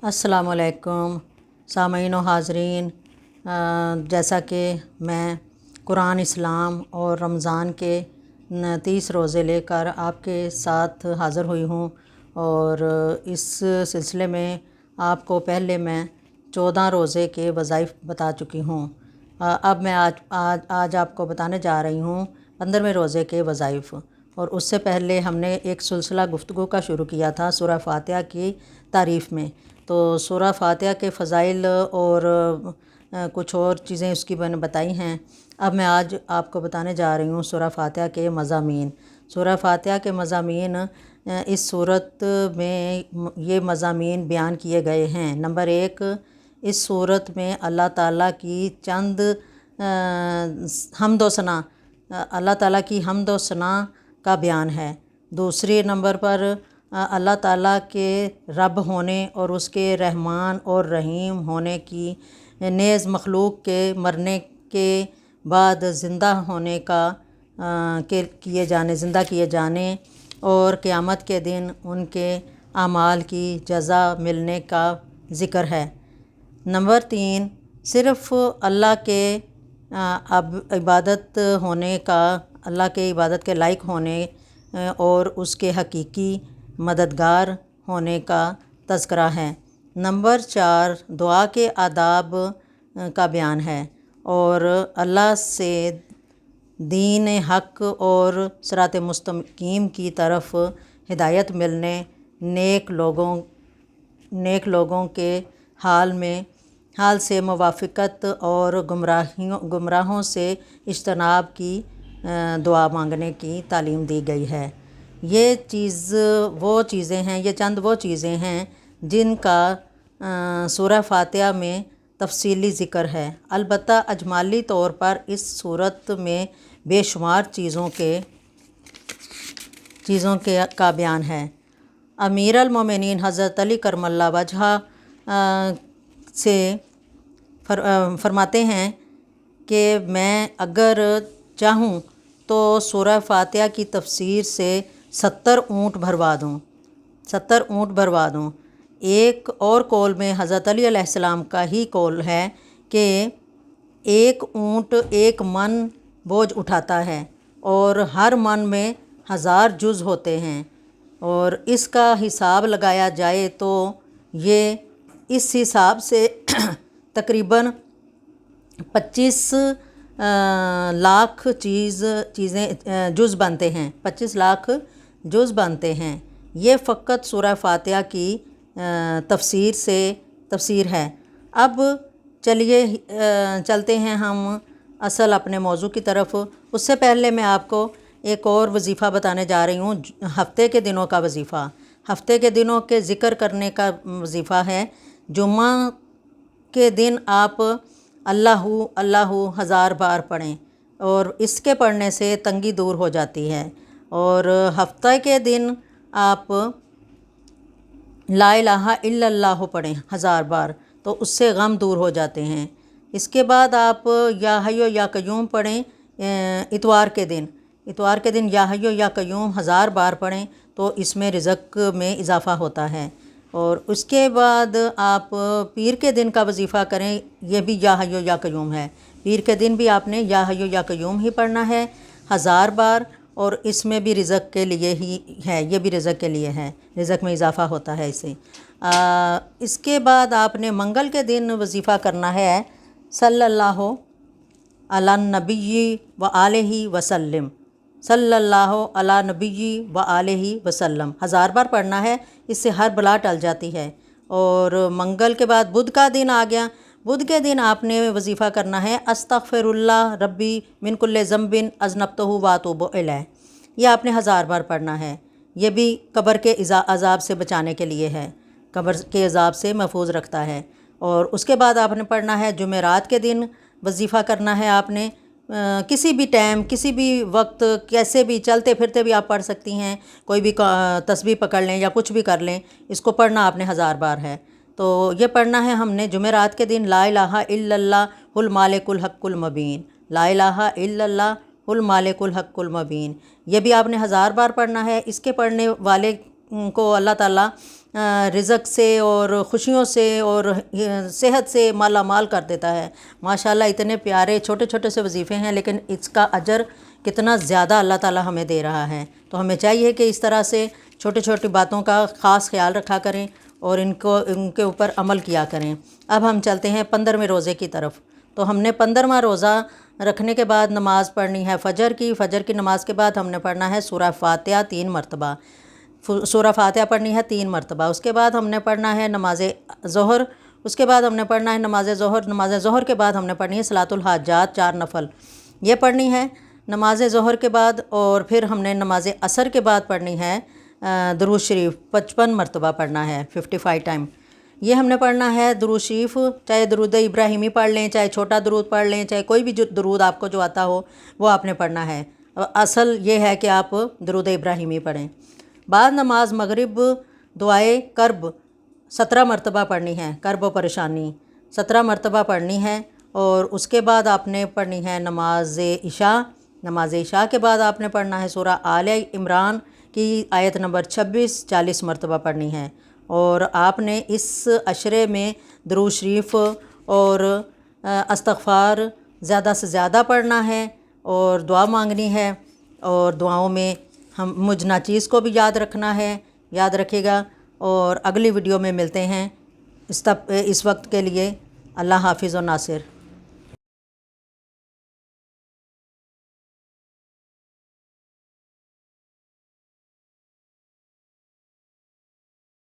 अस्सलाम वालेकुम सामईन व हाज़रीन। जैसा कि मैं कुरान इस्लाम और रमज़ान के 30 रोज़े लेकर आपके साथ हाज़िर हुई हूँ और इस सिलसिले में आपको पहले मैं 14 रोज़े के वज़ाइफ बता चुकी हूँ। अब मैं आज आपको बताने जा रही हूँ 15वें रोज़े के वज़ाइफ। और उससे पहले हमने एक सिलसिला गुफ्तगू का शुरू किया था सूरह फातिहा की तारीफ़ में। तो सूरह फातिहा के फ़ज़ाइल और कुछ और चीज़ें उसकी मैंने बताई हैं। अब मैं आज आपको बताने जा रही हूँ सूरह फातिहा के मज़ामीन। सूरह फातिहा के मज़ामीन इस सूरत में ये मज़ामीन बयान किए गए हैं। नंबर 1, इस सूरत में अल्लाह ताला की चंद हम्द व सना अल्लाह ताला की हम्द व सना का बयान है। दूसरे नंबर पर अल्लाह ताला के रब होने और उसके रहमान और रहीम होने की, नेज़ मखलूक के मरने के बाद ज़िंदा होने का ज़िंदा किए जाने और क़यामत के दिन उनके आमाल की जज़ा मिलने का ज़िक्र है। नंबर 3, सिर्फ़ अल्लाह के इबादत होने का, अल्लाह के इबादत के लायक होने और उसके हकीकी मददगार होने का तज़किरा है। नंबर 4, दुआ के आदाब का बयान है और अल्लाह से दीन हक़ और सिरात मुस्तकीम की तरफ हिदायत मिलने, नेक लोगों के हाल से मुवाफ़क़त और गुमराहों से इज्तनाब की दुआ मांगने की तालीम दी गई है। ये चंद वो चीज़ें हैं जिनका सूरह फातिहा में तफसीली ज़िक्र है। अलबत्ता अजमाली तौर पर इस सूरत में बेशुमार चीज़ों का बयान है। अमीर अल-मोमिनीन हज़रत अली करमल्ला वजहा से फरमाते हैं कि मैं अगर चाहूँ तो सूरह फातिहा की तफसीर से 70 ऊँट भरवा दूँ। एक और कौल में हज़रत अली अलैहिस्सलाम का ही कौल है कि एक ऊँट 1 मन बोझ उठाता है और हर मन में 1000 जुज़ होते हैं और इसका हिसाब लगाया जाए तो ये इस हिसाब से तकरीबन 25 लाख जुज़ बनते हैं। 25 लाख जुज़ बनते हैं। ये फ़कत सूरह फातिहा की तफसीर है। अब चलते हैं हम असल अपने मौजू की तरफ। उससे पहले मैं आपको एक और वज़ीफ़ा बताने जा रही हूँ, हफ़्ते के दिनों का वज़ीफ़ा। हफ़्ते के दिनों के ज़िक्र करने का वज़ीफ़ा है। जुम्मा के दिन आप अल्लाहु अल्लाहु 1000 बार पढ़ें और इसके पढ़ने से तंगी दूर हो जाती है। और हफ्ते के दिन आप ला इलाहा इल्लल्लाह पढ़ें 1000 बार, तो उससे गम दूर हो जाते हैं। इसके बाद आप या हय्यो या क़य्यूम पढ़ें। इतवार के दिन या हय्यो या क़य्यूम 1000 बार पढ़ें तो इसमें रिज़्क़ में इजाफ़ा होता है। और उसके बाद आप पीर के दिन का वज़ीफ़ा करें। यह भी या हय्यो या क़य्यूम है। पीर के दिन भी आपने या हय्यो या क़य्यूम ही पढ़ना है 1000 बार और इसमें भी रिज़्क़ के लिए ही है। ये भी रिज़्क़ के लिए है, रिज़्क़ में इजाफ़ा होता है इससे। इसके बाद आपने मंगल के दिन वज़ीफ़ा करना है सल्लल्लाहु अला नबी व आलिहि वसल्लम। सल्लल्लाहु अला नबी व आलिहि वसल्लम 1000 बार पढ़ना है। इससे हर बला टल जाती है। और मंगल के बाद बुध का दिन आ गया। बुध के दिन आपने वज़ीफ़ा करना है अस्तग़फ़िरुल्लाह रब्बी मिन कुल्लि ज़ंबिन अज़नबतहु व अतूबु इलैह। यह आपने 1000 बार पढ़ना है। ये भी कब्र के अज़ाब से बचाने के लिए है, कब्र के अज़ाब से महफूज रखता है। और उसके बाद आपने पढ़ना है जुमेरात के दिन वज़ीफ़ा करना है आपने। किसी भी टाइम, किसी भी वक्त, कैसे भी चलते फिरते भी आप पढ़ सकती हैं। कोई भी तस्बीह पकड़ लें या कुछ भी कर लें, इसको पढ़ना आपने 1000 बार है। तो ये पढ़ना है हमने जुमेरात के दिन ला इलाहा इल्लल्लाहुल मालिकुल हक़्क़ुल मुबीन। ला इलाहा इल्लल्लाहुल मालिकुल हक़्क़ुल मुबीन। ये भी आपने 1000 बार पढ़ना है। इसके पढ़ने वाले کو اللہ تعالیٰ رزق سے اور خوشیوں سے اور صحت سے مالا مال کر دیتا ہے۔ ماشاءاللہ اتنے پیارے چھوٹے چھوٹے سے وظیفے ہیں، لیکن اس کا اجر کتنا زیادہ اللہ تعالیٰ ہمیں دے رہا ہے۔ تو ہمیں چاہیے کہ اس طرح سے چھوٹی چھوٹی باتوں کا خاص خیال رکھا کریں اور ان کے اوپر عمل کیا کریں۔ اب ہم چلتے ہیں 15ویں روزے کی طرف۔ تو ہم نے 15واں روزہ رکھنے کے بعد نماز پڑھنی ہے فجر کی نماز کے بعد ہم نے پڑھنا ہے سورہ فاتحہ 3 مرتبہ، سورہ فاتحہ پڑھنی ہے 3 مرتبہ۔ اس کے بعد ہم نے پڑھنا ہے نماز ظہر، اس کے بعد ہم نے پڑھنا ہے نماز ظہر کے بعد ہم نے پڑھنی ہے صلاۃ الحاجات 4 نفل، یہ پڑھنی ہے نماز ظہر کے بعد۔ اور پھر ہم نے نماز عصر کے بعد پڑھنی ہے درود شریف 55 مرتبہ پڑھنا ہے، 55 ٹائم یہ ہم نے پڑھنا ہے درود شریف، چاہے درود ابراہیمی پڑھ لیں، چاہے چھوٹا درود پڑھ لیں، چاہے کوئی بھی درود آپ کو جو آتا ہو وہ آپ نے پڑھنا ہے۔ اصل یہ ہے کہ آپ درود ابراہیمی پڑھیں۔ بعد نماز مغرب دعائے کرب 17 مرتبہ پڑھنی ہے، کرب و پریشانی 17 مرتبہ پڑھنی ہے۔ اور اس کے بعد آپ نے پڑھنی ہے نماز عشاء کے بعد آپ نے پڑھنا ہے سورہ آل عمران کی آیت نمبر 26 40 مرتبہ پڑھنی ہے۔ اور آپ نے اس عشرے میں درود شریف اور استغفار زیادہ سے زیادہ پڑھنا ہے اور دعا مانگنی ہے، اور دعاؤں میں ہم مجھ ناچیز کو بھی یاد رکھنا ہے، یاد رکھے گا۔ اور اگلی ویڈیو میں ملتے ہیں، اس وقت کے لیے اللہ حافظ و ناصر۔